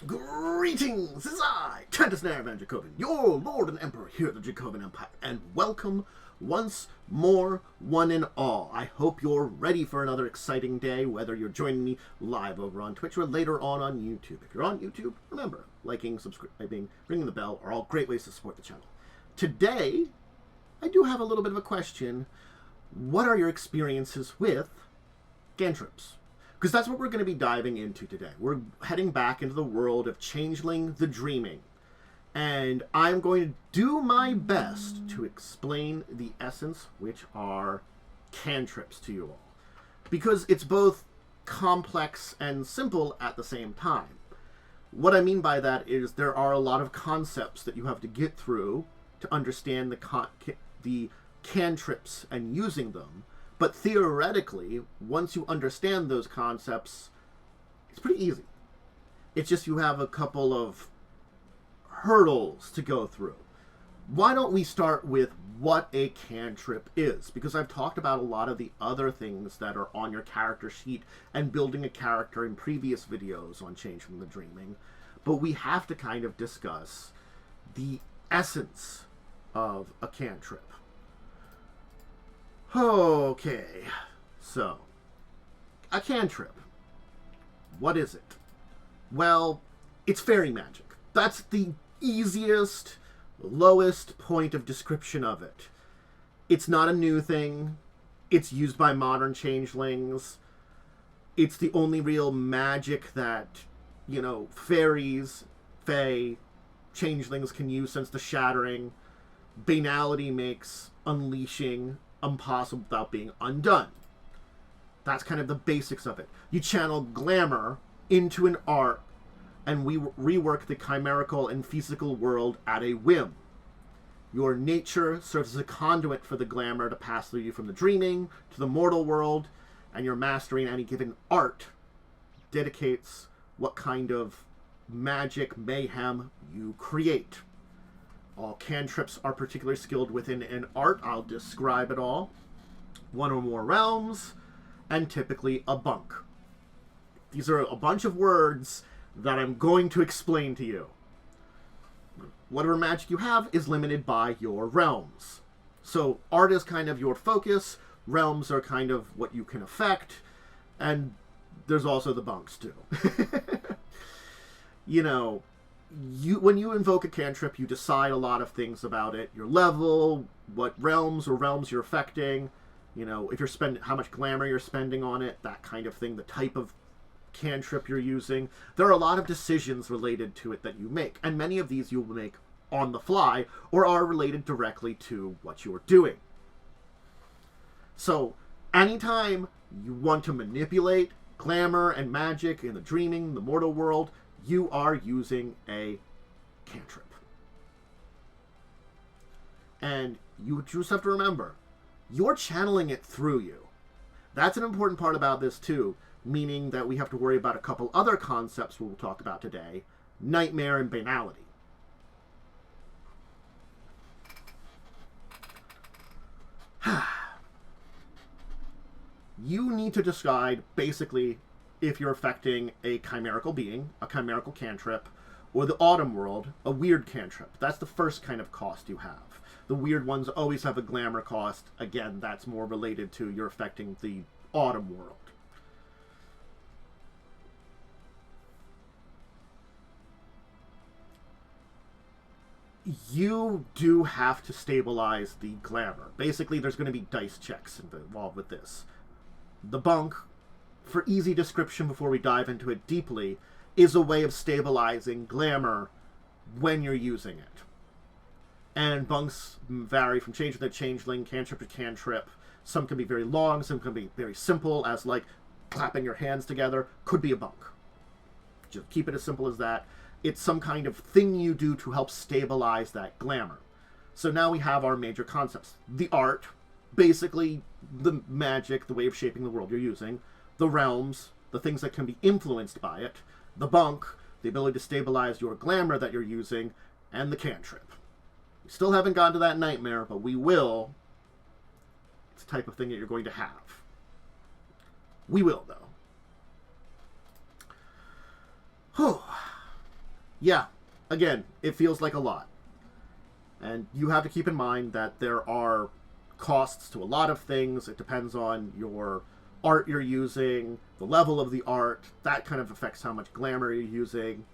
Greetings! This is I, Dracovin, your Lord and Emperor here at the Dracovin Empire, and welcome once more, one and all. I hope you're ready for another exciting day, whether you're joining me live over on Twitch or later on YouTube. If you're on YouTube, remember, liking, subscribing, ringing the bell are all great ways to support the channel. Today, I do have a little bit of a question. What are your experiences with Cantrips? Because that's what we're going to be diving into today. We're heading back into the world of Changeling The Dreaming. And I'm going to do my best to explain the essence, which are cantrips, to you all. Because it's both complex and simple at the same time. What I mean by that is there are a lot of concepts that you have to get through to understand the cantrips and using them. But theoretically, once you understand those concepts, it's pretty easy. It's just you have a couple of hurdles to go through. Why don't we start with what a cantrip is? Because I've talked about a lot of the other things that are on your character sheet and building a character in previous videos on Changeling The Dreaming. But we have to kind of discuss the essence of a cantrip. Okay, so, a cantrip. What is it? Well, it's fairy magic. That's the easiest, lowest point of description of it. It's not a new thing. It's used by modern changelings. It's the only real magic that, you know, fairies, fae, changelings can use since the Shattering. Banality makes unleashing impossible without being undone. That's kind of the basics of it. You channel glamour into an art, and we rework the chimerical and physical world at a whim. Your nature serves as a conduit for the glamour to pass through you from the dreaming to the mortal world, and your mastering any given art dedicates what kind of magic mayhem you create. All cantrips are particularly skilled within an art. I'll describe it all. One or more realms, and typically a bunk. These are a bunch of words that I'm going to explain to you. Whatever magic you have is limited by your realms. So art is kind of your focus, realms are kind of what you can affect, and there's also the bunks too. You know, when you invoke a cantrip, you decide a lot of things about it. Your level, what realms you're affecting, you know, if you're spending, how much glamour you're spending on it, that kind of thing, the type of cantrip you're using. There are a lot of decisions related to it that you make, and many of these you will make on the fly or are related directly to what you're doing. So, anytime you want to manipulate glamour and magic in the dreaming, the mortal world, you are using a cantrip. And you just have to remember, you're channeling it through you. That's an important part about this too, meaning that we have to worry about a couple other concepts we'll talk about today, nightmare and banality. You need to decide, basically, if you're affecting a chimerical being, a chimerical cantrip, or the autumn world, a weird cantrip. That's the first kind of cost you have. The weird ones always have a glamour cost. Again, that's more related to you're affecting the autumn world. You do have to stabilize the glamour. Basically, there's going to be dice checks involved with this. The bunk, for easy description before we dive into it deeply, is a way of stabilizing glamour when you're using it. And bunks vary from changeling to changeling, cantrip to cantrip. Some can be very long, some can be very simple, as like clapping your hands together. Could be a bunk. Just keep it as simple as that. It's some kind of thing you do to help stabilize that glamour. So now we have our major concepts. The art, basically the magic, the way of shaping the world you're using. The realms, the things that can be influenced by it. The bunk, the ability to stabilize your glamour that you're using. And the cantrip. We still haven't gotten to that nightmare, but we will. It's the type of thing that you're going to have. We will, though. Yeah, again, it feels like a lot. And you have to keep in mind that there are costs to a lot of things. It depends on your art you're using, the level of the art. That kind of affects how much glamour you're using.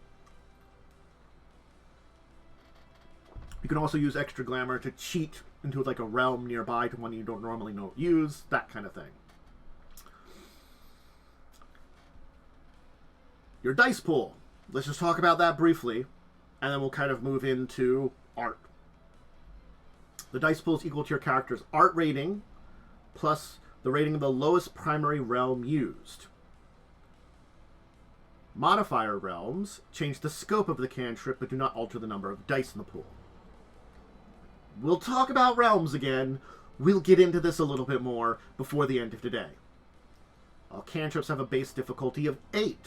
You can also use extra glamour to cheat into like a realm nearby to one you don't normally use, that kind of thing. Your dice pool. Let's just talk about that briefly, and then we'll kind of move into art. The dice pool is equal to your character's art rating, plus the rating of the lowest primary realm used. Modifier realms change the scope of the cantrip, but do not alter the number of dice in the pool. We'll talk about realms again. We'll get into this a little bit more before the end of today. All cantrips have a base difficulty of 8,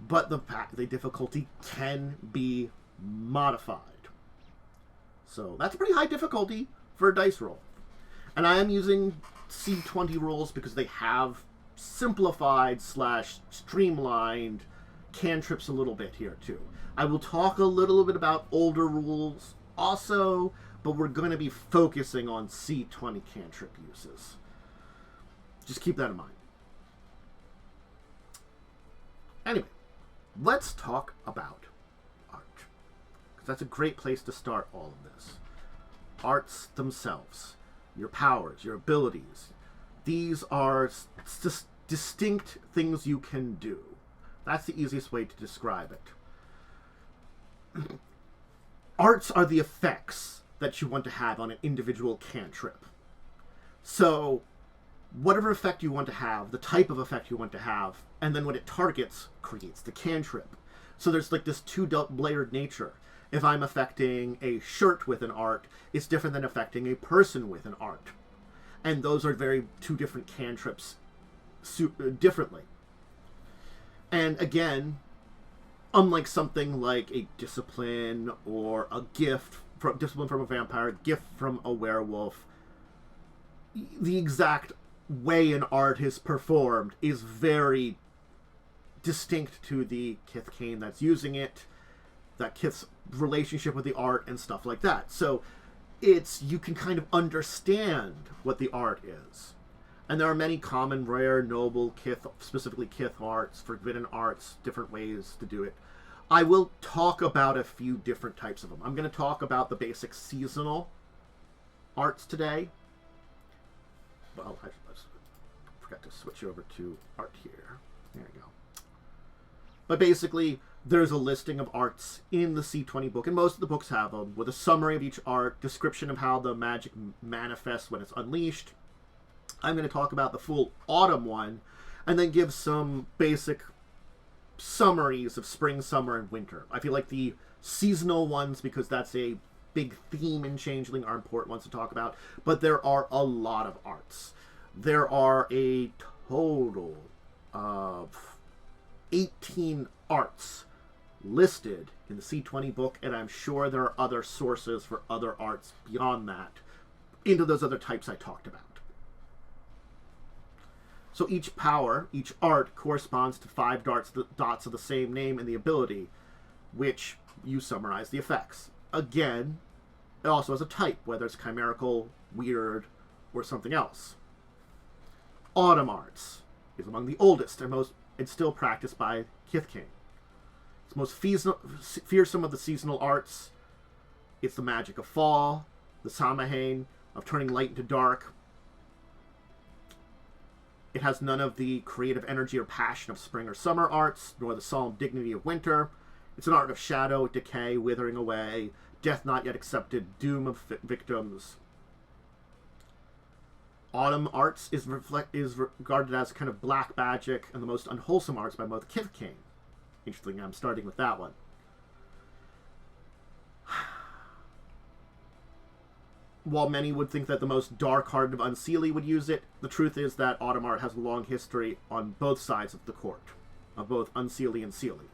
but the difficulty can be modified. So that's a pretty high difficulty for a dice roll. And I am using C20 rolls because they have simplified / streamlined cantrips a little bit here too. I will talk a little bit about older rules also, but we're going to be focusing on C20 cantrip uses. Just keep that in mind. Anyway, let's talk about art, because that's a great place to start all of this. Arts themselves, your powers, your abilities, these are distinct things you can do. That's the easiest way to describe it. Arts are the effects that you want to have on an individual cantrip. So, whatever effect you want to have, the type of effect you want to have, and then what it targets creates the cantrip. So there's like this two-layered nature. If I'm affecting a shirt with an art, it's different than affecting a person with an art. And those are two different cantrips differently. And again, unlike something like a discipline or a gift, discipline from a vampire, gift from a werewolf, the exact way an art is performed is very distinct to the Kith Cain that's using it, that Kith's relationship with the art and stuff like that. So you can kind of understand what the art is. And there are many common, rare, noble Kith, specifically Kith arts, forbidden arts, different ways to do it. I will talk about a few different types of them. I'm going to talk about the basic seasonal arts today. Well, I forgot to switch over to art here. There you go. But basically, there's a listing of arts in the C20 book, and most of the books have them, with a summary of each art, description of how the magic manifests when it's unleashed. I'm going to talk about the full autumn one, and then give some basic summaries of spring, summer, and winter. I feel like the seasonal ones, because that's a big theme in Changeling, are important ones to talk about, but there are a lot of arts. There are a total of 18 arts listed in the C20 book, and I'm sure there are other sources for other arts beyond that, into those other types I talked about. So each power, each art, corresponds to 5 dots of the same name in the ability, which you summarize the effects. Again, it also has a type, whether it's chimerical, weird, or something else. Autumn arts is among the oldest and still practiced by Kith Cain. It's most fearsome of the seasonal arts. It's the magic of fall, the Samhain, of turning light into dark. It has none of the creative energy or passion of spring or summer arts, nor the solemn dignity of winter. It's an art of shadow, decay, withering away, death not yet accepted, doom of victims. Autumn arts is regarded as kind of black magic and the most unwholesome arts by both Kith Cain. Interesting, I'm starting with that one. While many would think that the most dark-hearted of Unseelie would use it, the truth is that autumn art has a long history on both sides of the court, of both Unseelie and Seelie,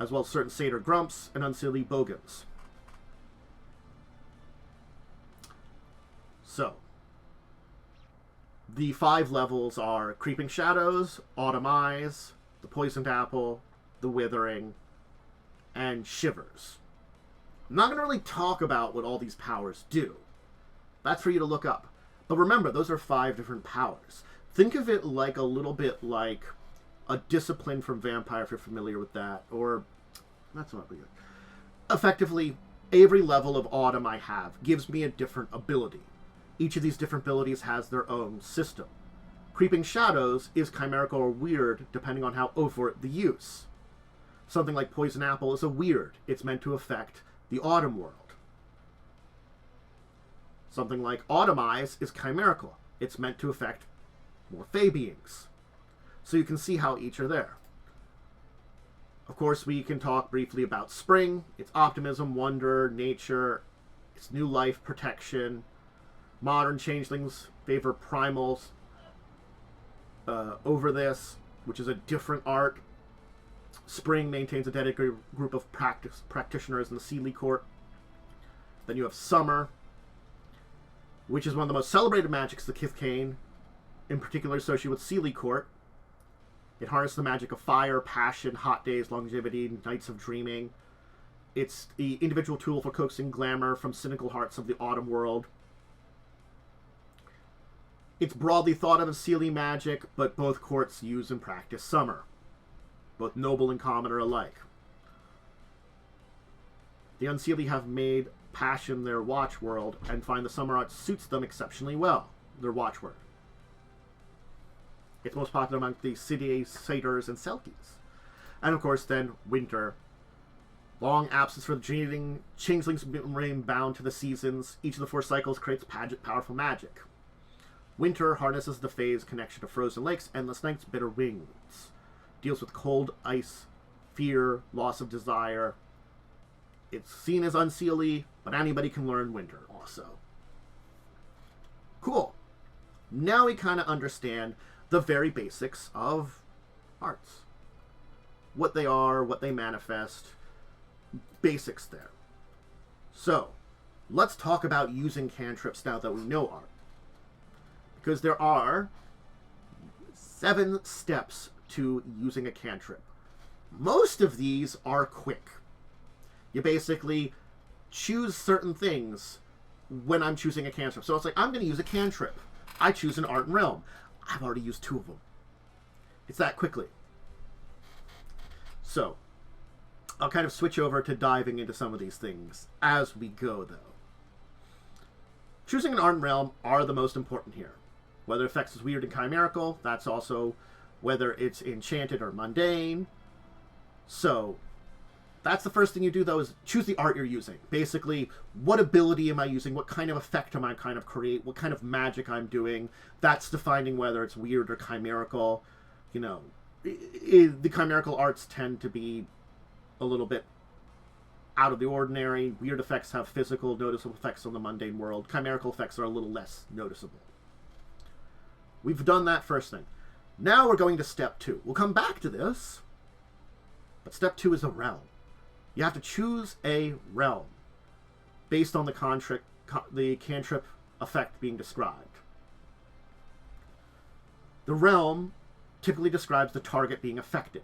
as well as certain Satyr Grumps and Unseelie Bogans. So, the 5 levels are Creeping Shadows, Autumn Eyes, the Poisoned Apple, the Withering, and Shivers. I'm not going to really talk about what all these powers do. That's for you to look up. But remember, those are 5 different powers. Think of it like a little bit like a discipline from Vampire, if you're familiar with that. Or, that's not really good. Effectively, every level of Autumn I have gives me a different ability. Each of these different abilities has their own system. Creeping Shadows is chimerical or weird, depending on how overt the use. Something like Poison Apple is a weird. It's meant to affect the Autumn world. Something like Autumn Eyes is chimerical. It's meant to affect more Fey beings. So you can see how each are there. Of course, we can talk briefly about Spring. It's optimism, wonder, nature. It's new life, protection. Modern changelings favor primals over this, which is a different art. Spring maintains a dedicated group of practitioners in the Seelie Court. Then you have Summer, which is one of the most celebrated magics, the Kithkane, in particular associated with Seelie Court. It harnesses the magic of fire, passion, hot days, longevity, nights of dreaming. It's the individual tool for coaxing glamour from cynical hearts of the autumn world. It's broadly thought of as Seelie magic, but both courts use and practice Summer. Both noble and commoner alike. The Unseelie have made passion their watchworld and find the Summer art suits them exceptionally well, their watchword. It's most popular among the City Satyrs and Selkies. And of course then, Winter. Long absence for the dreaming, changelings remain bound to the seasons. Each of the 4 cycles creates powerful magic. Winter harnesses the Fae's connection to frozen lakes, endless nights, bitter winds. Deals with cold, ice, fear, loss of desire. It's seen as Unseelie, but anybody can learn Winter also. Cool. Now we kind of understand the very basics of arts. What they are, what they manifest. Basics there. So, let's talk about using cantrips now that we know art. Because there are 7 steps to using a cantrip. Most of these are quick. You basically choose certain things when I'm choosing a cantrip. So it's like, I'm going to use a cantrip. I choose an art and realm. I've already used 2 of them. It's that quickly. So, I'll kind of switch over to diving into some of these things as we go, though. Choosing an art and realm are the most important here. Whether effects is weird and chimerical, that's also whether it's enchanted or mundane. So, that's the first thing you do, though, is choose the art you're using. Basically, what ability am I using? What kind of effect am I kind of create? What kind of magic I'm doing? That's defining whether it's weird or chimerical. You know, the chimerical arts tend to be a little bit out of the ordinary. Weird effects have physical, noticeable effects on the mundane world. Chimerical effects are a little less noticeable. We've done that first thing. Now we're going to step 2. We'll come back to this, but step 2 is a realm. You have to choose a realm based on the cantrip effect being described. The realm typically describes the target being affected.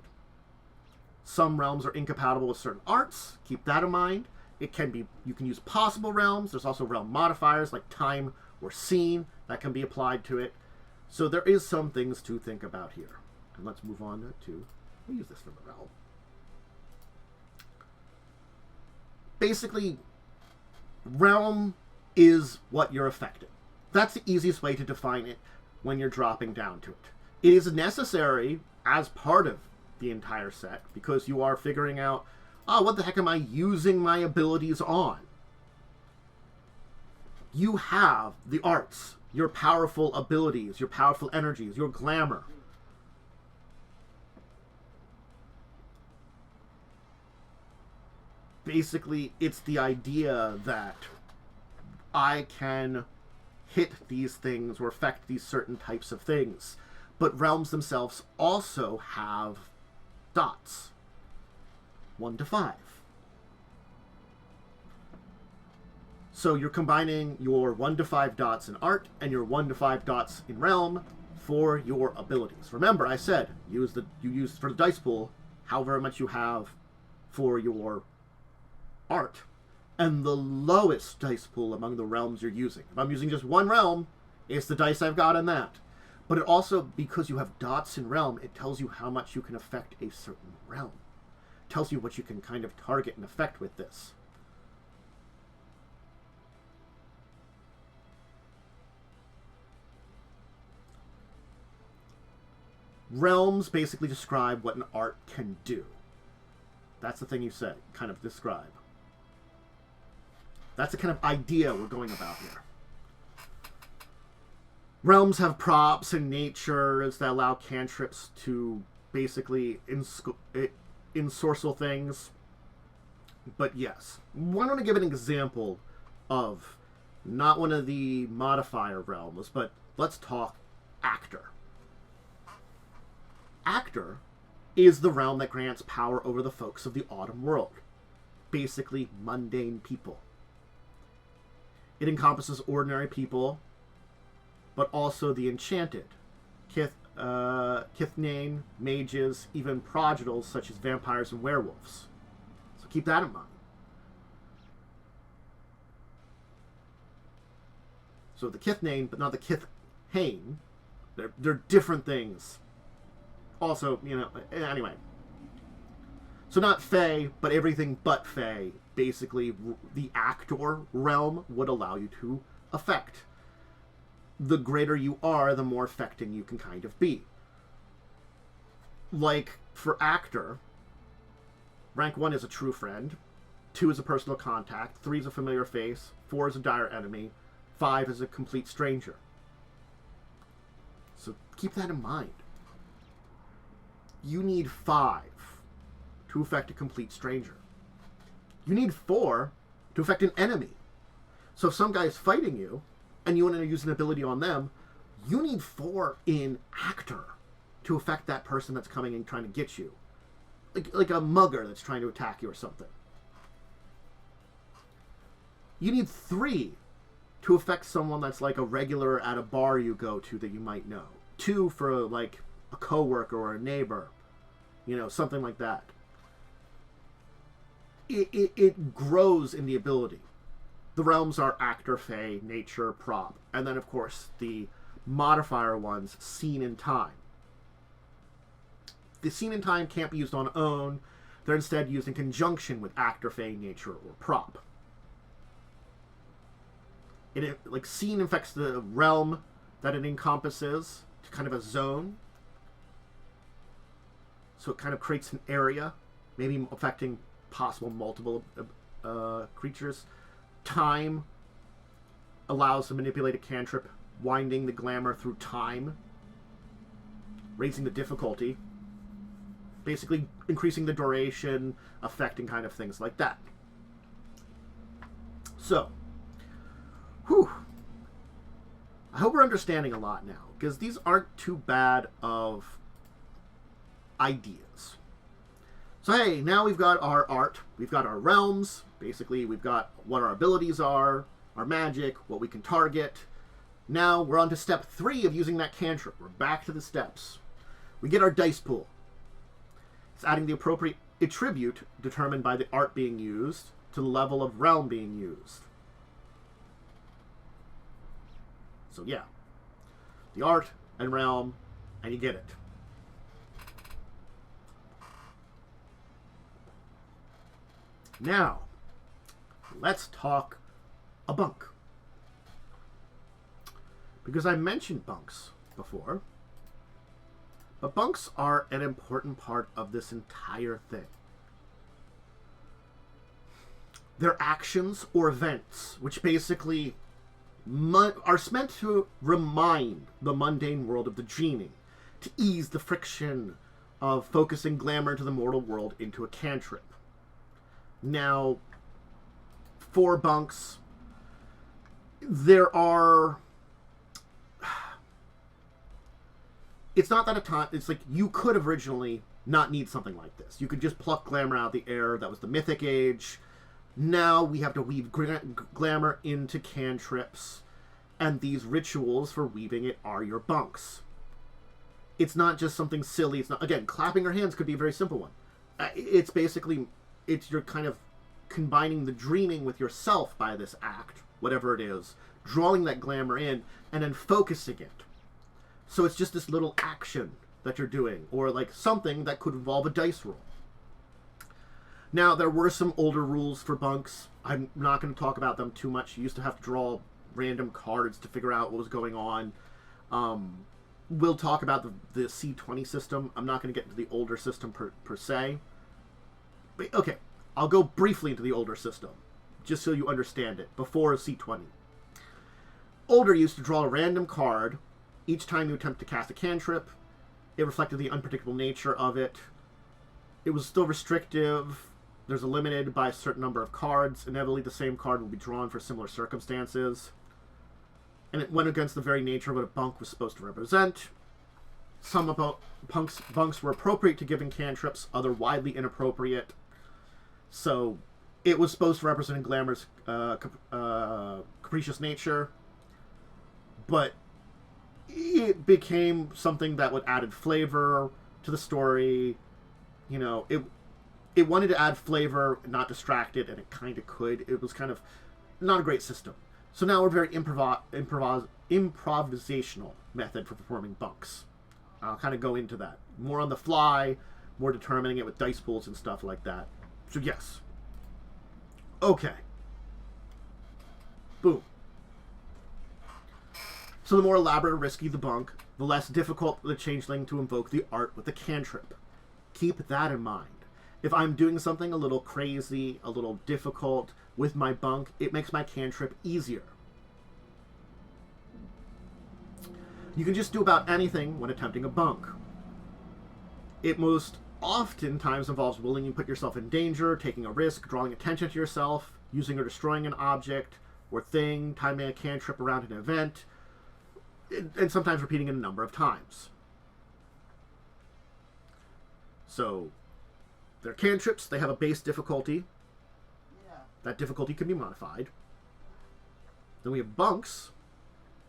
Some realms are incompatible with certain arts. Keep that in mind. You can use possible realms. There's also realm modifiers like time or scene that can be applied to it. So there is some things to think about here. And let's move on to, we'll use this for the realm. Basically, realm is what you're affecting. That's the easiest way to define it when you're dropping down to it. It is necessary as part of the entire set because you are figuring out, what the heck am I using my abilities on? You have the arts, your powerful abilities, your powerful energies, your glamour. Basically, it's the idea that I can hit these things or affect these certain types of things. But realms themselves also have dots. 1 to 5. So you're combining your 1 to 5 dots in art and your 1 to 5 dots in realm for your abilities. Remember, I said you use for the dice pool however much you have for your art, and the lowest dice pool among the realms you're using. If I'm using just one realm, it's the dice I've got in that. But it also, because you have dots in realm, it tells you how much you can affect a certain realm. It tells you what you can kind of target and affect with this. Realms basically describe what an art can do. That's the thing you say, kind of describe. That's the kind of idea we're going about here. Realms have props and natures that allow cantrips to basically ensorcel things. But yes, I want to give an example of not one of the modifier realms, but let's talk actor. Actor is the realm that grants power over the folks of the Autumn World. Basically, mundane people. It encompasses ordinary people, but also the enchanted. Kithnane, mages, even prodigals such as vampires and werewolves. So keep that in mind. So the Kithnane, but not the Kithain, they're different things. Also, you know, anyway. So not Fae, but everything but Fae. Basically, the actor realm would allow you to affect. The greater you are, the more affecting you can kind of be. Like, for actor, rank 1 is a true friend, 2 is a personal contact, 3 is a familiar face, 4 is a dire enemy, 5 is a complete stranger. So keep that in mind. You need 5 to affect a complete stranger. You need 4 to affect an enemy. So if some guy is fighting you, and you want to use an ability on them, you need 4 in actor to affect that person that's coming and trying to get you. Like a mugger that's trying to attack you or something. You need 3 to affect someone that's like a regular at a bar you go to that you might know. 2 for like a coworker or a neighbor. You know, something like that. It grows in the ability. The realms are actor, fae, nature, prop. And then, of course, the modifier ones, scene in time. The scene in time can't be used on own. They're instead used in conjunction with actor, fae, nature, or prop. Like, scene affects the realm that it encompasses to kind of a zone. So it kind of creates an area, maybe affecting possible multiple creatures. Time allows to manipulate a cantrip, winding the glamour through time, raising the difficulty, basically increasing the duration, affecting kind of things like that. So, I hope we're understanding a lot now, because these aren't too bad of ideas. So hey, now we've got our art, we've got our realms, basically we've got what our abilities are, our magic, what we can target. Now we're on to step 3 of using that cantrip. We're back to the steps. We get our dice pool. It's adding the appropriate attribute determined by the art being used to the level of realm being used. So yeah, the art and realm, and you get it. Now, let's talk a bunk. Because I mentioned bunks before, but bunks are an important part of this entire thing. They're actions or events, which basically are meant to remind the mundane world of the dreaming, to ease the friction of focusing glamour into the mortal world into a cantrip. Now, for bunks, there are... It's not that a time... It's like, you could have originally not need something like this. You could just pluck glamour out of the air. That was the Mythic Age. Now we have to weave glamour into cantrips, and these rituals for weaving it are your bunks. It's not just something silly. It's not... Again, clapping your hands could be a very simple one. It's basically, you're kind of combining the dreaming with yourself by this act, whatever it is, drawing that glamour in, and then focusing it. So it's just this little action that you're doing, or like something that could involve a dice roll. Now, there were some older rules for bunks. I'm not going to talk about them too much. You used to have to draw random cards to figure out what was going on. We'll talk about the C20 system. I'm not going to get into the older system per se. But, okay, I'll go briefly into the older system, just so you understand it, before C20. Older used to draw a random card each time you attempt to cast a cantrip. It reflected the unpredictable nature of it. It was still restrictive. There's a limited by a certain number of cards. Inevitably, the same card will be drawn for similar circumstances. And it went against the very nature of what a bunk was supposed to represent. Some bunks were appropriate to giving cantrips, other widely inappropriate. So, it was supposed to represent a glamorous, capricious nature. But it became something that would added flavor to the story. You know, it wanted to add flavor, not distract it, and it kind of could. It was kind of not a great system. So now we're very improvisational method for performing bunks. I'll kind of go into that. More on the fly, more determining it with dice pools and stuff like that. So yes. Okay. Boom. So the more elaborate or risky the bunk, the less difficult the changeling to invoke the art with the cantrip. Keep that in mind. If I'm doing something a little crazy, a little difficult with my bunk, it makes my cantrip easier. You can just do about anything when attempting a bunk. It most oftentimes involves willing to put yourself in danger, taking a risk, drawing attention to yourself, using or destroying an object or thing, timing a cantrip around an event, and sometimes repeating it a number of times. So, they're cantrips. They have a base difficulty. Yeah. That difficulty can be modified. Then we have bunks,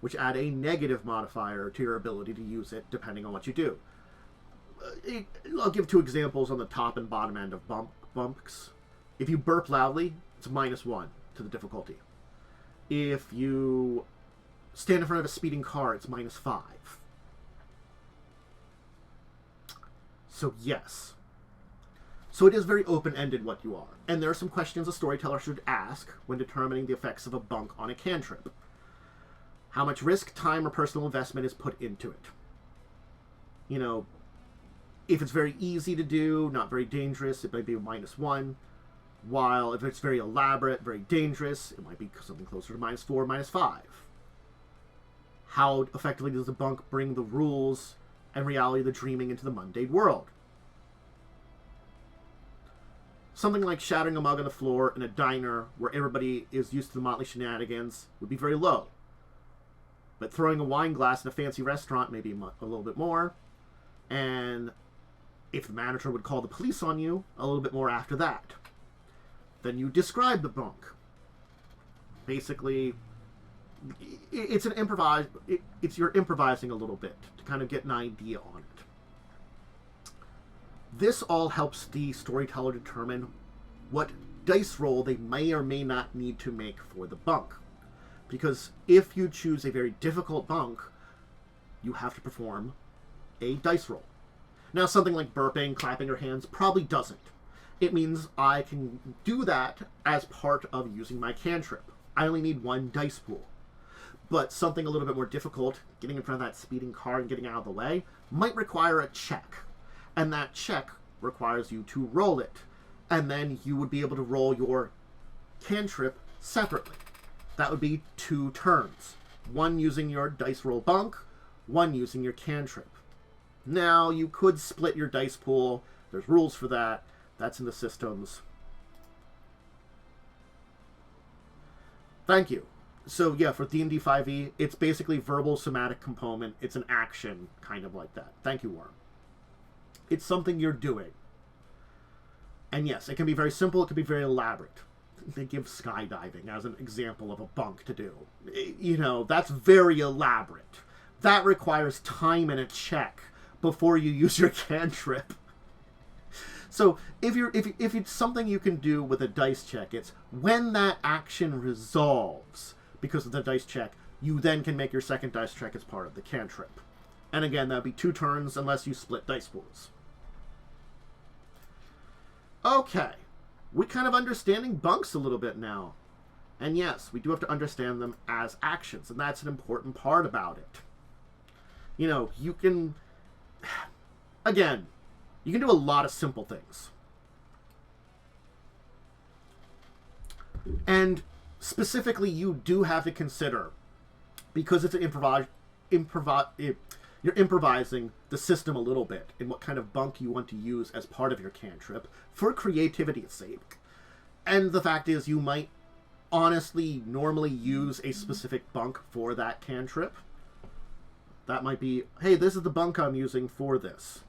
which add a negative modifier to your ability to use it, depending on what you do. I'll give two examples on the top and bottom end of bunks. If you burp loudly, it's -1 to the difficulty. If you stand in front of a speeding car, it's -5. So yes. So it is very open-ended what you are. And there are some questions a storyteller should ask when determining the effects of a bunk on a cantrip. How much risk, time, or personal investment is put into it? You know, if it's very easy to do, not very dangerous, it might be a -1. While if it's very elaborate, very dangerous, it might be something closer to -4, -5. How effectively does the bunk bring the rules and reality of the dreaming into the mundane world? Something like shattering a mug on the floor in a diner where everybody is used to the motley shenanigans would be very low. But throwing a wine glass in a fancy restaurant may be a little bit more. And if the manager would call the police on you, a little bit more after that. Then you describe the bunk. Basically, it's you're improvising a little bit to kind of get an idea on it. This all helps the storyteller determine what dice roll they may or may not need to make for the bunk. Because if you choose a very difficult bunk, you have to perform a dice roll. Now, something like burping, clapping your hands probably doesn't. It means I can do that as part of using my cantrip. I only need 1 dice pool. But something a little bit more difficult, getting in front of that speeding car and getting out of the way, might require a check. And that check requires you to roll it. And then you would be able to roll your cantrip separately. That would be 2 turns. 1 using your dice roll bunk, 1 using your cantrip. Now, you could split your dice pool. There's rules for that. That's in the systems. Thank you. So, yeah, for D&D 5e, it's basically verbal somatic component. It's an action, kind of like that. Thank you, Worm. It's something you're doing. And yes, it can be very simple. It can be very elaborate. They give skydiving as an example of a bunk to do. You know, that's very elaborate. That requires time and a check before you use your cantrip. So if it's something you can do with a dice check, it's when that action resolves because of the dice check, you then can make your second dice check as part of the cantrip. And again, that'd be 2 turns unless you split dice pools. Okay, we're kind of understanding bunks a little bit now. And yes, we do have to understand them as actions, and that's an important part about it. You know, you can... Again, you can do a lot of simple things. And specifically, you do have to consider, because it's an you're improvising the system a little bit in what kind of bunk you want to use as part of your cantrip for creativity's sake. And the fact is, you might honestly normally use a specific bunk for that cantrip. That might be, hey, this is the bunk I'm using for this.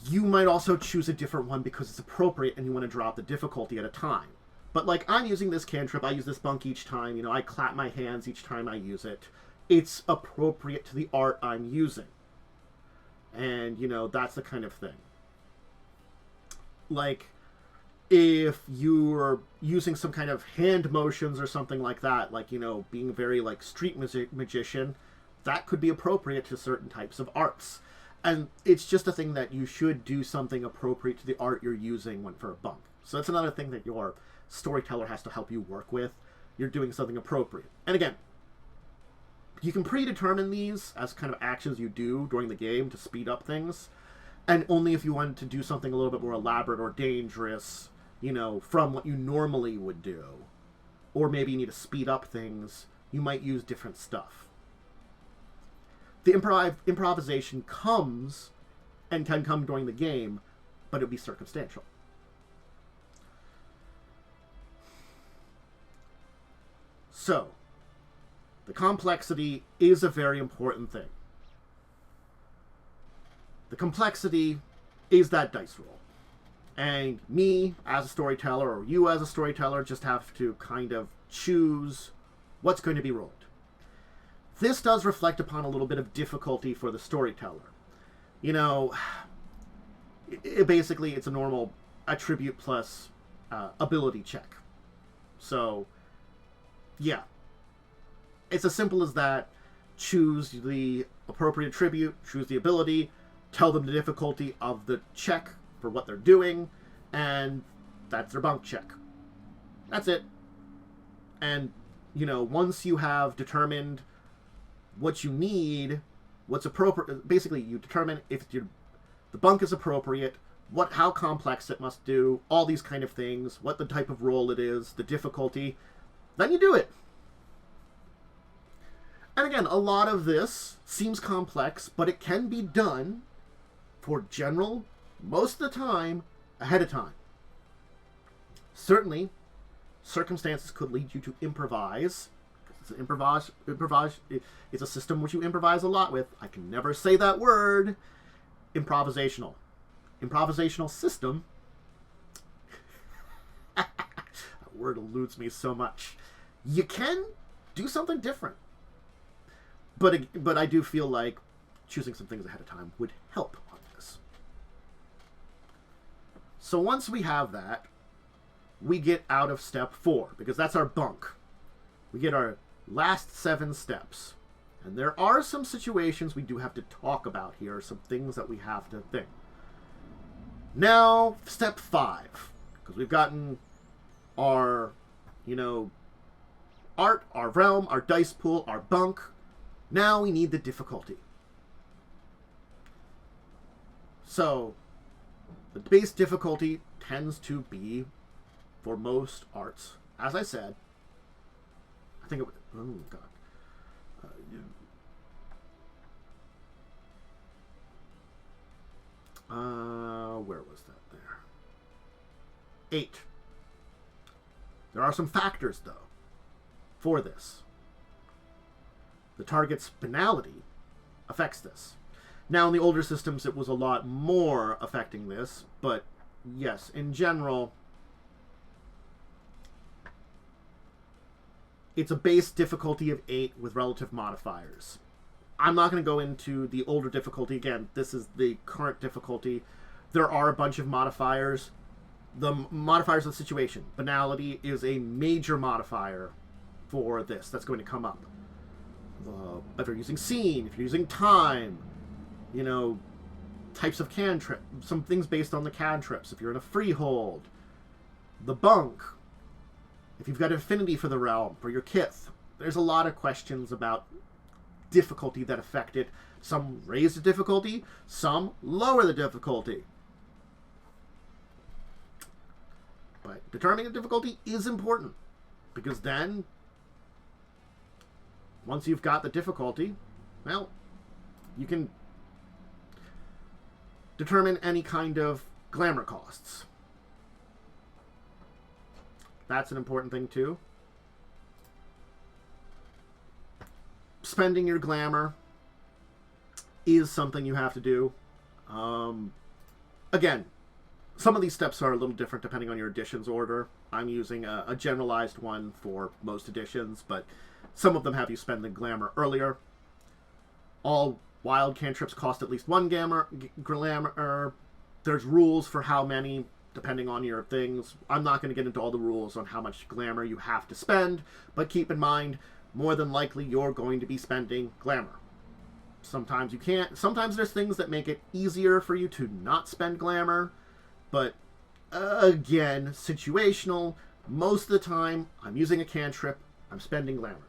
You might also choose a different one because it's appropriate and you want to drop the difficulty at a time. But like, I'm using this cantrip, I use this bunk each time, you know, I clap my hands each time I use it. It's appropriate to the art I'm using. And, you know, that's the kind of thing. Like, if you're using some kind of hand motions or something like that, like, you know, being very, like, street magician, that could be appropriate to certain types of arts. And it's just a thing that you should do something appropriate to the art you're using for a bunk. So that's another thing that your storyteller has to help you work with. You're doing something appropriate. And again, you can predetermine these as kind of actions you do during the game to speed up things. And only if you want to do something a little bit more elaborate or dangerous, you know, from what you normally would do. Or maybe you need to speed up things, you might use different stuff. The improvisation comes and can come during the game, but it'll be circumstantial. So, the complexity is a very important thing. The complexity is that dice roll. And me, as a storyteller, or you as a storyteller, just have to kind of choose what's going to be rolled. This does reflect upon a little bit of difficulty for the storyteller. You know, basically it's a normal attribute plus ability check. So, yeah. It's as simple as that. Choose the appropriate attribute, choose the ability, tell them the difficulty of the check for what they're doing, and that's their bunk check. That's it. And, you know, once you have determined what you need, what's appropriate, basically you determine if the bunk is appropriate, how complex it must do, all these kind of things, what the type of roll it is, the difficulty, then you do it. And again, a lot of this seems complex, but it can be done for general, most of the time, ahead of time. Certainly, circumstances could lead you to improvise. It's a system which you improvise a lot with. I can never say that word. Improvisational system. That word eludes me so much. You can do something different. But I do feel like choosing some things ahead of time would help on this. So once we have that, we get out of step 4, because that's our bunk. We get our last 7 steps. And there are some situations we do have to talk about here, some things that we have to think. Now, step 5, because we've gotten our, you know, art, our realm, our dice pool, our bunk. Now we need the difficulty. So, the base difficulty tends to be, for most arts, as I said, I think it would, oh god. Where was that there? 8. There are some factors, though, for this. The target's banality affects this. Now, in the older systems, it was a lot more affecting this, but yes, in general, it's a base difficulty of 8 with relative modifiers. I'm not going to go into the older difficulty again. This is the current difficulty. There are a bunch of modifiers. The modifiers of the situation. Banality is a major modifier for this that's going to come up. If you're using scene, if you're using time, you know, types of cantrip, some things based on the cantrips. If you're in a freehold, the bunk, if you've got affinity for the realm, for your kith. There's a lot of questions about difficulty that affect it. Some raise the difficulty, some lower the difficulty. But determining the difficulty is important, because then, once you've got the difficulty, well, you can determine any kind of glamour costs. That's an important thing too. Spending your glamour is something you have to do. Again, some of these steps are a little different depending on your editions order. I'm using a generalized one for most editions, but some of them have you spend the glamour earlier. All wild cantrips cost at least one glamour. There's rules for how many, depending on your things. I'm not going to get into all the rules on how much glamour you have to spend, but keep in mind, more than likely you're going to be spending glamour. Sometimes you can't. Sometimes there's things that make it easier for you to not spend glamour, but again, situational. Most of the time, I'm using a cantrip, I'm spending glamour.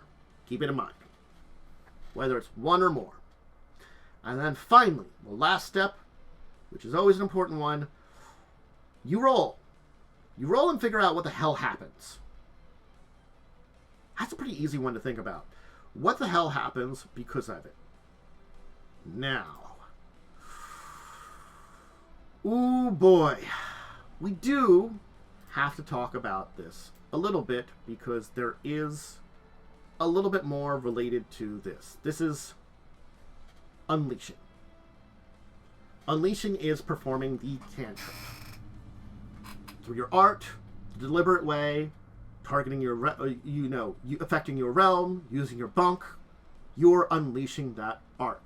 Keep it in mind, whether it's one or more. And then finally, the last step, which is always an important one, you roll. You roll and figure out what the hell happens. That's a pretty easy one to think about. What the hell happens because of it? Now, ooh boy, we do have to talk about this a little bit, because there is a little bit more related to this. This is unleashing. Unleashing is performing the cantrip through your art, deliberate way, targeting your, affecting your realm, using your bunk. You're unleashing that art.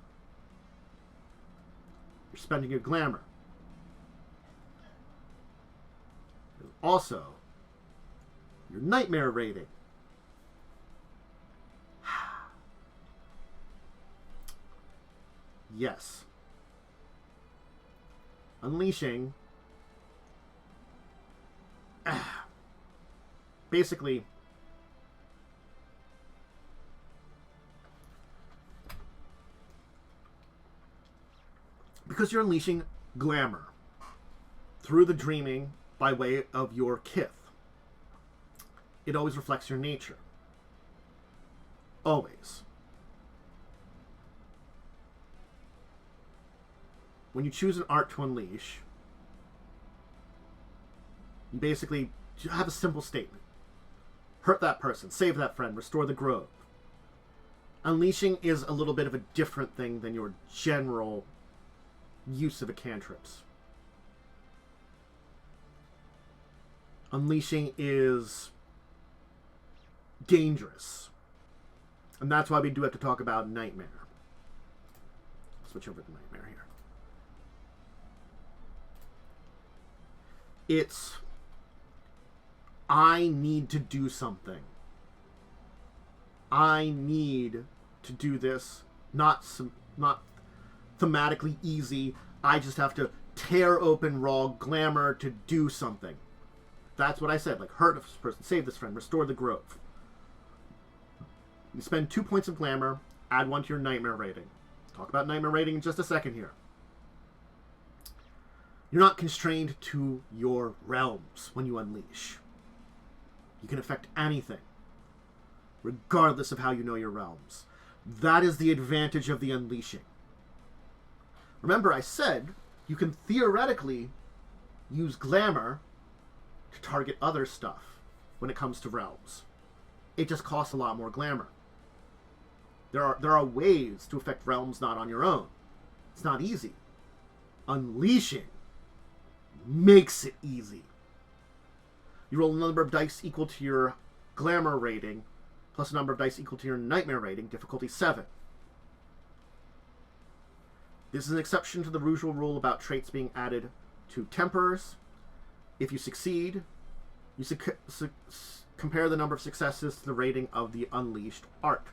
You're spending your glamour. Also, your nightmare rating. Yes. Unleashing. Basically, because you're unleashing glamour through the dreaming by way of your kith, it always reflects your nature. Always. When you choose an art to unleash, you basically have a simple statement. Hurt that person, save that friend, restore the grove. Unleashing is a little bit of a different thing than your general use of a cantrips. Unleashing is dangerous. And that's why we do have to talk about nightmare. Switch over to nightmare here. It's, I need to do something. I need to do this. Not thematically easy. I just have to tear open raw glamour to do something. That's what I said. Like, hurt this person, save this friend, restore the grove. You spend 2 points of glamour, add 1 to your nightmare rating. Talk about nightmare rating in just a second here. You're not constrained to your realms when you unleash. You can affect anything, regardless of how you know your realms. That is the advantage of the unleashing. Remember, I said you can theoretically use glamour to target other stuff when it comes to realms. It just costs a lot more glamour. There are ways to affect realms not on your own. It's not easy. Unleashing makes it easy. You roll a number of dice equal to your glamour rating, plus a number of dice equal to your nightmare rating, difficulty 7. This is an exception to the usual rule about traits being added to temperers. If you succeed, you compare the number of successes to the rating of the unleashed art.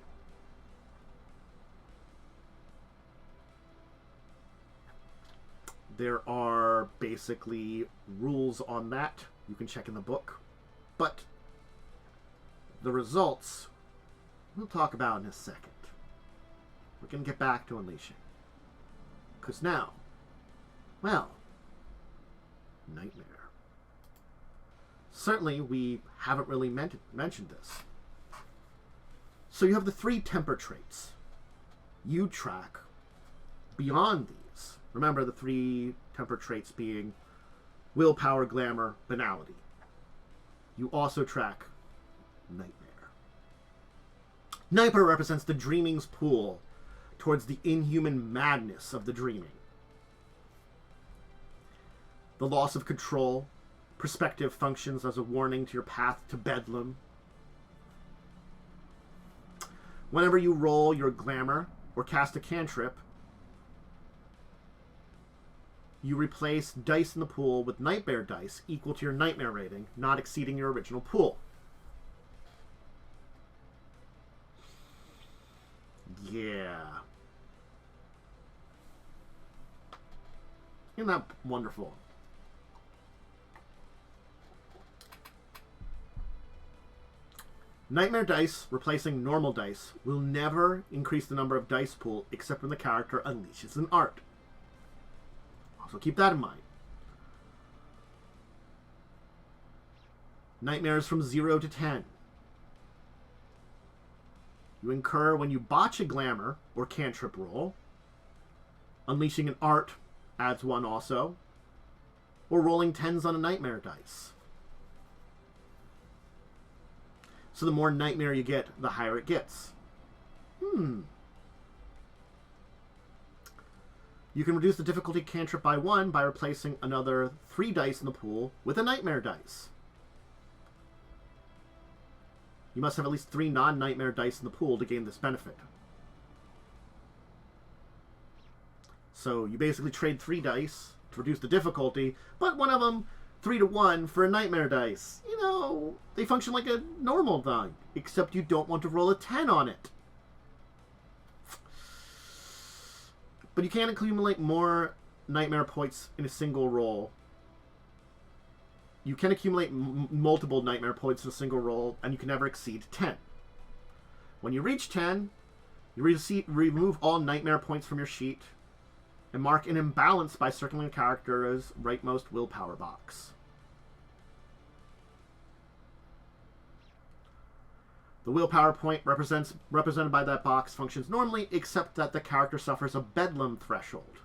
There are basically rules on that. You can check in the book. But the results, we'll talk about in a second. We're going to get back to unleashing. Because now, well, nightmare. Certainly, we haven't really mentioned this. So you have the 3 temper traits. You track beyond these. Remember the 3 temper traits being willpower, glamour, banality. You also track nightmare. Nightmare represents the dreaming's pull towards the inhuman madness of the dreaming. The loss of control, perspective functions as a warning to your path to bedlam. Whenever you roll your glamour or cast a cantrip, you replace dice in the pool with nightmare dice equal to your nightmare rating, not exceeding your original pool. Yeah. Isn't that wonderful? Nightmare dice replacing normal dice will never increase the number of dice pool except when the character unleashes an art. So keep that in mind. Nightmares from 0 to 10. You incur when you botch a glamour or cantrip roll. Unleashing an art adds 1 also. Or rolling 10s on a nightmare dice. So the more nightmare you get, the higher it gets. You can reduce the difficulty cantrip by 1 by replacing another 3 dice in the pool with a nightmare dice. You must have at least 3 non-nightmare dice in the pool to gain this benefit. So you basically trade 3 dice to reduce the difficulty, but one of them 3 to 1 for a nightmare dice. You know, they function like a normal die, except you don't want to roll a 10 on it. But you can accumulate more nightmare points in a single roll. You can accumulate multiple nightmare points in a single roll, and you can never exceed 10. When you reach 10, you remove all nightmare points from your sheet, and mark an imbalance by circling a character's rightmost willpower box. The willpower point represented by that box functions normally, except that the character suffers a bedlam threshold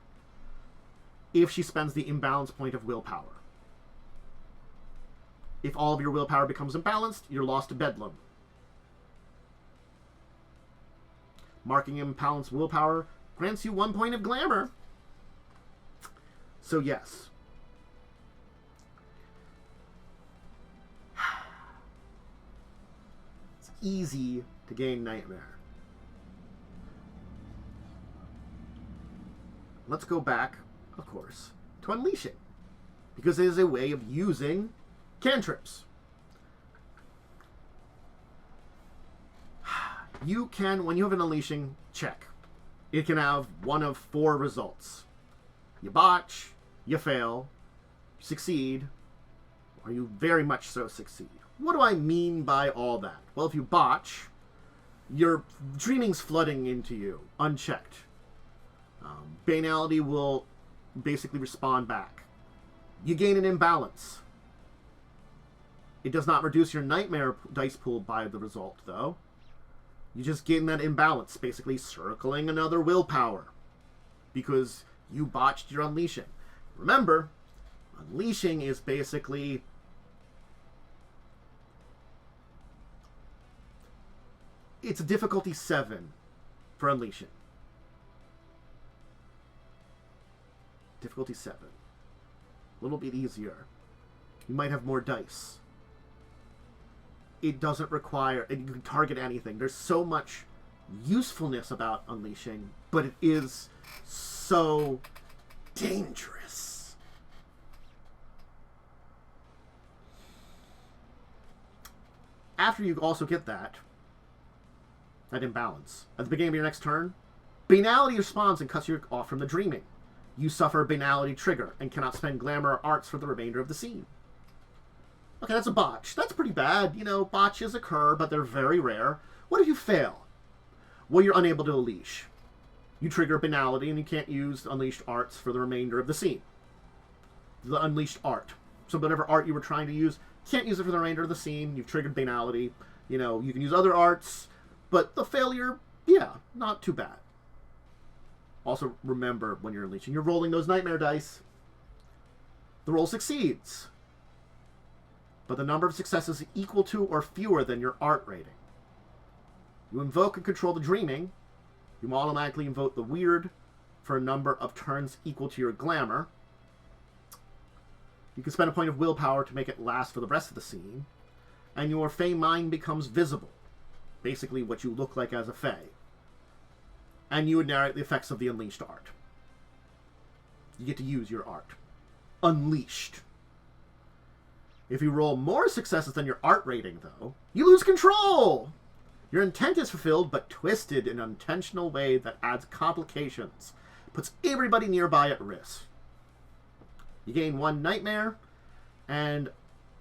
if she spends the imbalance point of willpower. If all of your willpower becomes imbalanced, you're lost to bedlam. Marking imbalanced willpower grants you 1 point of glamour. So yes. It's easy to gain nightmare. Let's go back, of course, to unleashing, because it is a way of using cantrips. You can, when you have an unleashing check, it can have one of 4 results. You botch, you fail, you succeed, or you very much so succeed. What do I mean by all that? Well, if you botch, your dreaming's flooding into you, unchecked. Banality will basically respond back. You gain an imbalance. It does not reduce your nightmare dice pool by the result, though. You just gain that imbalance, basically circling another willpower, because you botched your unleashing. Remember, unleashing is basically it's a difficulty 7 for unleashing. Difficulty 7. A little bit easier. You might have more dice. It doesn't require, and you can target anything. There's so much usefulness about unleashing, but it is so so dangerous. After you also get that imbalance, at the beginning of your next turn, Banality responds and cuts you off from the dreaming. You suffer a Banality trigger and cannot spend glamour or arts for the remainder of the scene. Okay, that's a botch. That's pretty bad. You know, botches occur, but they're very rare. What if you fail? Well, you're unable to unleash. You trigger Banality and you can't use Unleashed Arts for the remainder of the scene. The Unleashed Art. So whatever art you were trying to use, can't use it for the remainder of the scene. You've triggered Banality. You know, you can use other arts, but the failure, yeah, not too bad. Also, remember when you're unleashing, you're rolling those nightmare dice. The roll succeeds, but the number of successes is equal to or fewer than your art rating. You invoke and control the dreaming. You automatically invoke the weird for a number of turns equal to your glamour. You can spend a point of willpower to make it last for the rest of the scene. And your Fey mind becomes visible. Basically what you look like as a Fey. And you would narrate the effects of the Unleashed art. You get to use your art. Unleashed. If you roll more successes than your art rating, though, you lose control! Your intent is fulfilled, but twisted in an intentional way that adds complications. Puts everybody nearby at risk. You gain 1 nightmare, and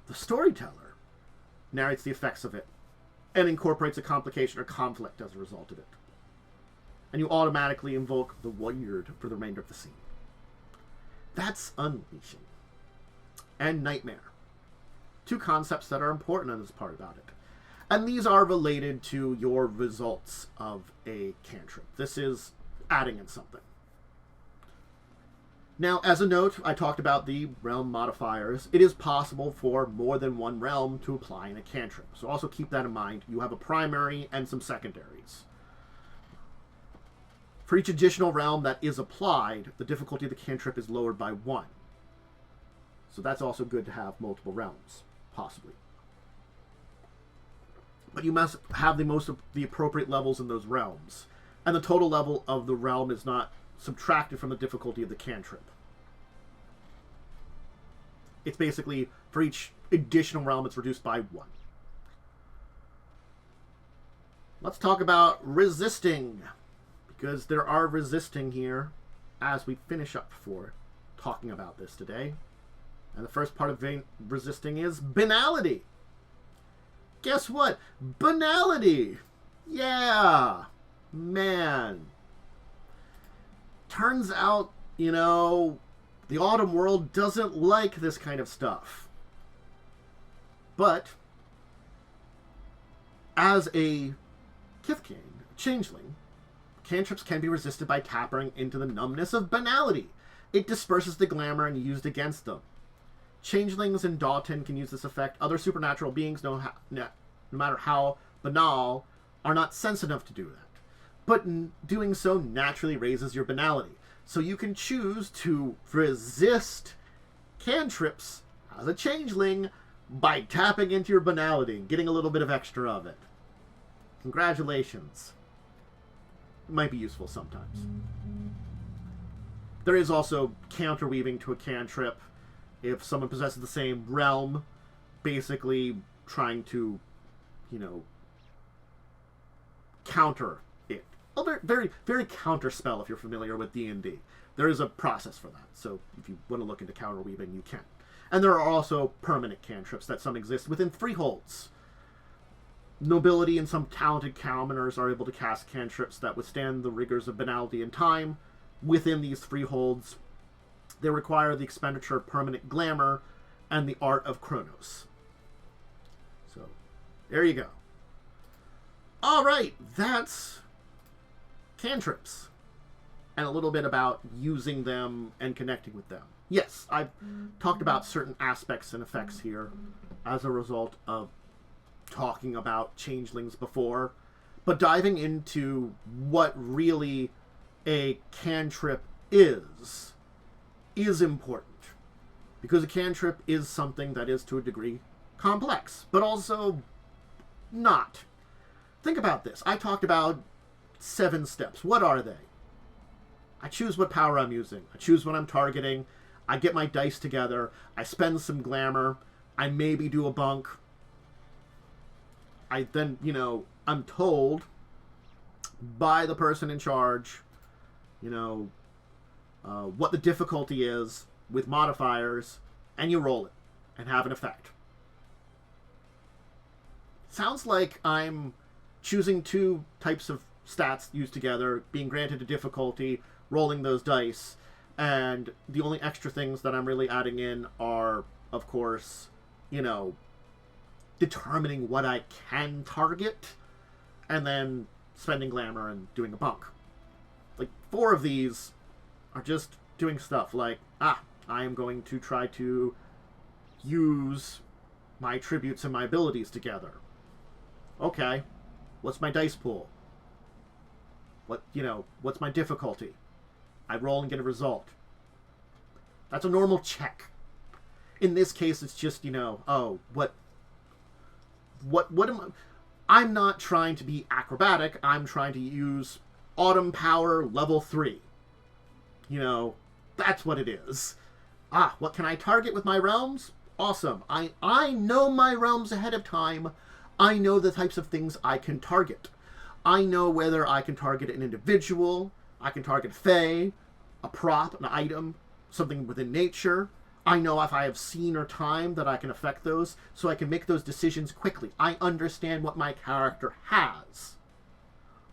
the storyteller narrates the effects of it, and incorporates a complication or conflict as a result of it. And you automatically invoke the weird for the remainder of the scene. That's unleashing. And nightmare. 2 concepts that are important in this part about it. And these are related to your results of a cantrip. This is adding in something. Now, as a note, I talked about the realm modifiers. It is possible for more than 1 realm to apply in a cantrip. So also keep that in mind. You have a primary and some secondaries. For each additional realm that is applied, the difficulty of the cantrip is lowered by 1. So that's also good to have multiple realms, possibly. But you must have the appropriate levels in those realms. And the total level of the realm is not subtracted from the difficulty of the cantrip. It's basically, for each additional realm, it's reduced by 1. Let's talk about resisting. Because there are resisting here as we finish up for talking about this today. And the first part of resisting is banality. Guess what? Banality! Yeah! Man. Turns out, you know, the Autumn World doesn't like this kind of stuff. But, as a Kithkane, changeling, cantrips can be resisted by tapping into the numbness of banality. It disperses the glamour and used against them. Changelings and Dawton can use this effect. Other supernatural beings, no matter how banal, are not sensitive enough to do that. But doing so naturally raises your banality. So you can choose to resist cantrips as a changeling by tapping into your banality and getting a little bit of extra of it. Congratulations. It might be useful sometimes. There is also counterweaving to a cantrip. If someone possesses the same realm, basically trying to, you know, counter it. Oh, very, very counter spell if you're familiar with D&D. There is a process for that. So if you want to look into counterweaving, you can. And there are also permanent cantrips that some exist within freeholds. Nobility and some talented commoners are able to cast cantrips that withstand the rigors of banality and time within these freeholds. They require the expenditure of permanent glamour and the art of Chronos. So, there you go. All right, that's cantrips. And a little bit about using them and connecting with them. Yes, I've talked about certain aspects and effects here as a result of talking about changelings before. But diving into what really a cantrip is important. Because a cantrip is something that is, to a degree, complex, but also not. Think about this. I talked about 7 steps. What are they? I choose what power I'm using. I choose what I'm targeting. I get my dice together. I spend some glamour. I maybe do a bunk. I then, I'm told by the person in charge, what the difficulty is with modifiers, and you roll it and have an effect. Sounds like I'm choosing two types of stats used together, being granted a difficulty, rolling those dice, and the only extra things that I'm really adding in are, of course, determining what I can target, and then spending glamour and doing a bunk. Like, 4 of these are just doing stuff like, I am going to try to use my attributes and my abilities together. Okay, what's my dice pool? What's my difficulty? I roll and get a result. That's a normal check. In this case, it's just, what am I... I'm not trying to be acrobatic. I'm trying to use autumn power level 3. That's what it is. What can I target with my realms? Awesome. I know my realms ahead of time. I know the types of things I can target. I know whether I can target an individual, I can target a fae, a prop, an item, something within nature. I know if I have scene or time that I can affect those, so I can make those decisions quickly. I understand what my character has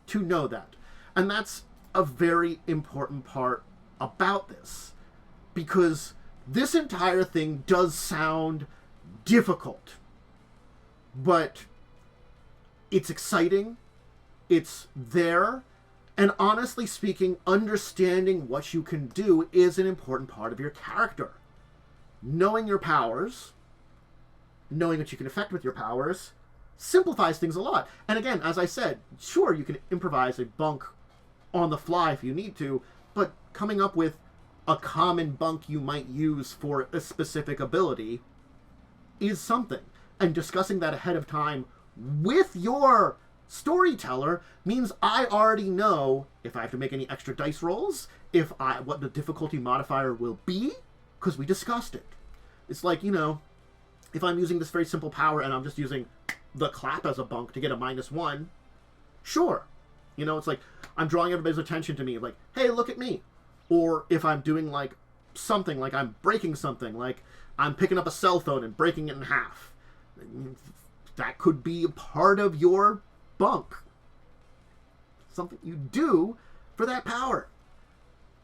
to know that. And that's a very important part about this, because this entire thing does sound difficult, but it's exciting, it's there, and honestly speaking, understanding what you can do is an important part of your character. Knowing your powers, knowing what you can affect with your powers, simplifies things a lot. And again, as I said, sure, you can improvise a bunk on the fly if you need to, but coming up with a common bunk you might use for a specific ability is something. And discussing that ahead of time with your storyteller means I already know if I have to make any extra dice rolls, what the difficulty modifier will be, because we discussed it. It's like, if I'm using this very simple power and I'm just using the clap as a bunk to get a -1, sure. It's like I'm drawing everybody's attention to me, like, hey, look at me. Or if I'm doing like something, like I'm breaking something, like I'm picking up a cell phone and breaking it in half. That could be a part of your bunk. Something you do for that power.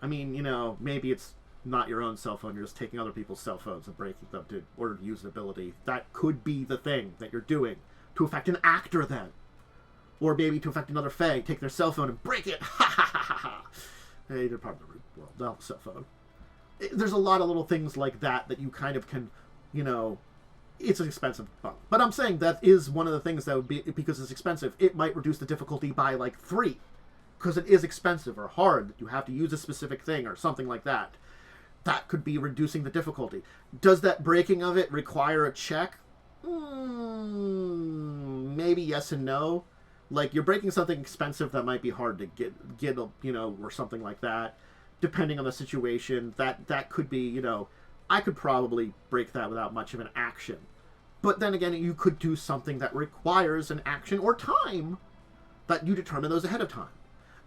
I mean, maybe it's not your own cell phone, you're just taking other people's cell phones and breaking them in order to use an ability. That could be the thing that you're doing to affect an actor then. Or maybe to affect another fae, take their cell phone and break it. Ha ha ha ha ha. Hey, they're part of the world, they'll have a cell phone. There's a lot of little things like that you kind of can, it's an expensive bunk. But I'm saying that is one of the things that would be, because it's expensive, it might reduce the difficulty by like 3. Because it is expensive or hard, you have to use a specific thing or something like that. That could be reducing the difficulty. Does that breaking of it require a check? Maybe yes and no. Like, you're breaking something expensive that might be hard to get or something like that. Depending on the situation, that could be, I could probably break that without much of an action. But then again, you could do something that requires an action or time that you determine those ahead of time.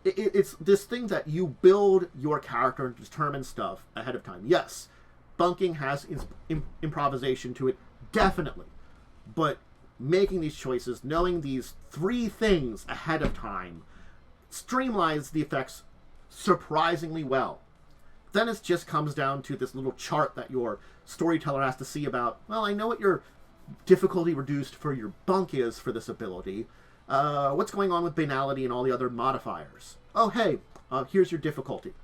It's this thing that you build your character and determine stuff ahead of time. Yes, bunking has improvisation to it, definitely. But making these choices, knowing these 3 things ahead of time, streamlines the effects surprisingly well. Then it just comes down to this little chart that your storyteller has to see about, well, I know what your difficulty reduced for your bunk is for this ability. What's going on with banality and all the other modifiers? Oh, hey, here's your difficulty.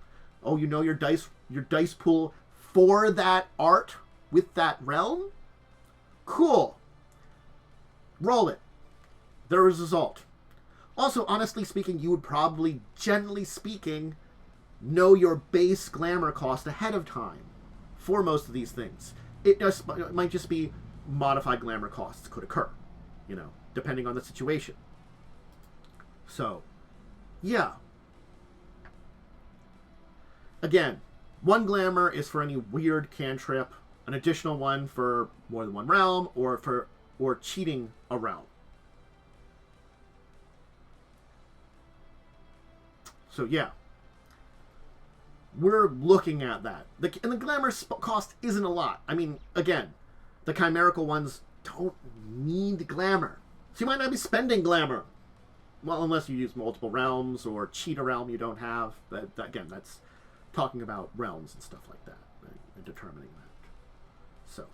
Oh, your dice pool for that art with that realm? Cool. Roll it. There is a result. Also, honestly speaking, you would probably, generally speaking, know your base glamour cost ahead of time for most of these things. It might just be modified glamour costs could occur, depending on the situation. So, yeah. Again, 1 glamour is for any weird cantrip, an additional 1 for more than 1 realm, or cheating a realm. So yeah, we're looking at that. And the glamour cost isn't a lot. I mean, again, the chimerical ones don't need glamour. So you might not be spending glamour. Well, unless you use multiple realms or cheat a realm you don't have. Again, that's talking about realms and stuff like that, right? And determining that. So.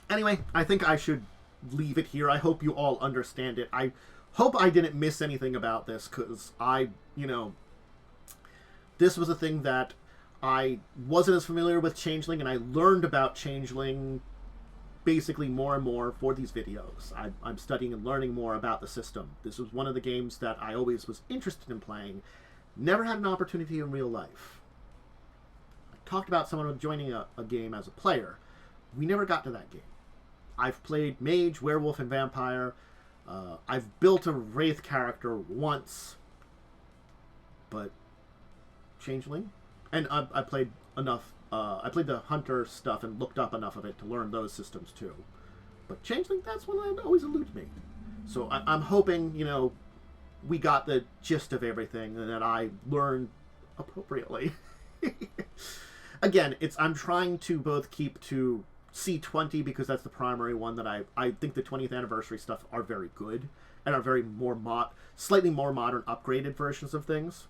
Anyway, I think I should leave it here. I hope you all understand it. I hope I didn't miss anything about this, because this was a thing that I wasn't as familiar with Changeling, and I learned about Changeling basically more and more for these videos. I'm studying and learning more about the system. This was one of the games that I always was interested in playing. Never had an opportunity in real life. I talked about someone joining a game as a player. We never got to that game. I've played Mage, Werewolf, and Vampire. I've built a Wraith character once, but Changeling? And I played enough. I played the Hunter stuff and looked up enough of it to learn those systems too. But Changeling, that's one that always eluded me. So I'm hoping, we got the gist of everything and that I learned appropriately. Again, I'm trying to both keep to C20 because that's the primary one that I think the 20th anniversary stuff are very good and are very slightly more modern, upgraded versions of things.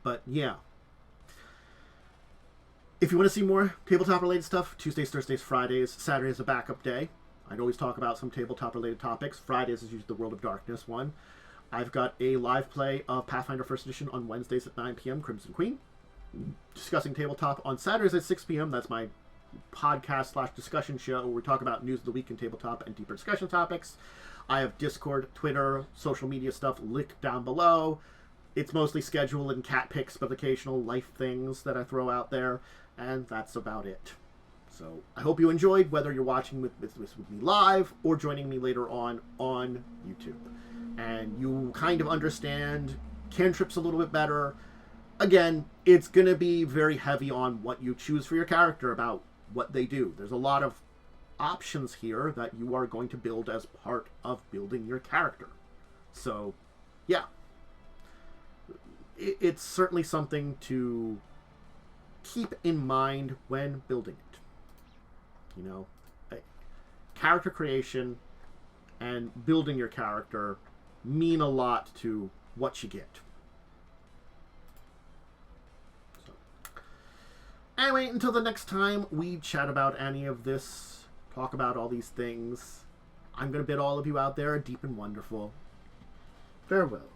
But yeah. If you want to see more tabletop-related stuff, Tuesdays, Thursdays, Fridays, Saturdays is a backup day. I'd always talk about some tabletop-related topics. Fridays is usually the World of Darkness one. I've got a live play of Pathfinder 1st Edition on Wednesdays at 9 p.m., Crimson Queen. Discussing tabletop on Saturdays at 6 p.m. That's my podcast/discussion show where we talk about news of the week in tabletop and deeper discussion topics. I have Discord, Twitter, social media stuff linked down below. It's mostly schedule and cat pics, but occasional life things that I throw out there. And that's about it. So I hope you enjoyed, whether you're watching with me live or joining me later on YouTube. And you kind of understand cantrips a little bit better. Again, it's going to be very heavy on what you choose for your character about what they do. There's a lot of options here that you are going to build as part of building your character. So, yeah. It's certainly something to keep in mind when building it. Character creation and building your character mean a lot to what you get. So, anyway, until the next time we chat about any of this, talk about all these things, I'm going to bid all of you out there deep and wonderful farewell.